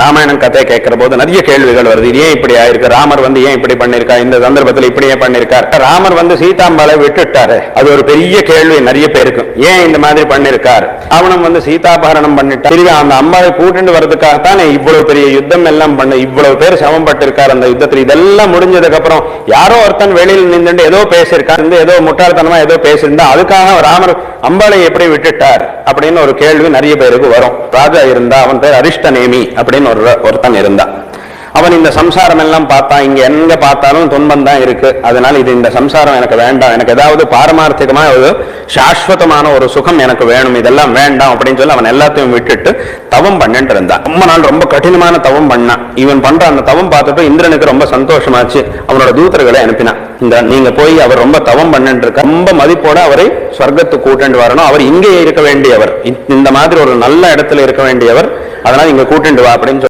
ராமாயணம் கதை கேட்கிற போது நிறைய கேள்விகள் வருது. இது ஏன் இப்படி ஆயிருக்கு, ராமர் ஏன் இப்படி பண்ணிருக்கா, இந்த சந்தர்ப்பத்தில் இப்படி ஏன் பண்ணிருக்கார், ராமர் சீதாம்பாளை விட்டுட்டாரு, அது ஒரு பெரிய கேள்வி நிறைய பேருக்கு. ஏன் இந்த மாதிரி பண்ணிருக்கார், அவனும் சீதாபரணம் பண்ணிட்டார், திரும்பி அந்த அம்பாவை கூட்டிட்டு வர்றதுக்காகத்தானே இவ்வளவு பெரிய யுத்தம் எல்லாம் பண்ண, இவ்வளவு பேர் சமப்பட்டிருக்கார் அந்த யுத்தத்தில். இதெல்லாம் முடிஞ்சதுக்கு அப்புறம் யாரோ ஒருத்தன் வெளியில் நின்று ஏதோ பேசியிருக்கார், ஏதோ முட்டாள்தனமா ஏதோ பேசியிருந்தா அதுக்காக ராமர் அம்பாளை எப்படி விட்டுட்டார் அப்படின்னு ஒரு கேள்வி நிறைய பேருக்கு வரும். ராஜா இருந்தா, அவன் பேர் அரிஷ்டநேமி அப்படின்னு ஒருத்தன் இருந்தா. அவன் இந்த சம்சாரம் எல்லாம் பார்த்தான், இங்க எங்க பார்த்தாலும் துன்பம் தான் இருக்கு, அதனால இந்த சம்சாரம் எனக்கு வேண்டாம், எனக்கு ஏதாவது பாரமார்த்திகமா ஒரு சாஸ்வதமான ஒரு சுகம் எனக்கு வேணும், இதெல்லாம் வேண்டாம் அப்படின்னு சொல்லி அவன் எல்லாத்தையும் விட்டுட்டு தவம் பண்ணிட்டு இருந்தான். ரொம்ப நாள் ரொம்ப கடினமான தவம் பண்ணான். இவன் பண்ற அந்த தவம் பார்த்துட்டு இந்திரனுக்கு ரொம்ப சந்தோஷமாச்சு. அவனோட தூதர்களை அனுப்பினான், இந்த நீங்க போய் அவர் ரொம்ப தவம் பண்ணிட்டு இருக்க, ரொம்ப மதிப்போட அவரை சொர்க்கத்துக்கு கூட்டிட்டு வரணும், அவர் இங்கே இருக்க வேண்டியவர், இந்த மாதிரி ஒரு நல்ல இடத்துல இருக்க வேண்டியவர், அதனால இங்க கூட்டிட்டு வா அப்படின்னு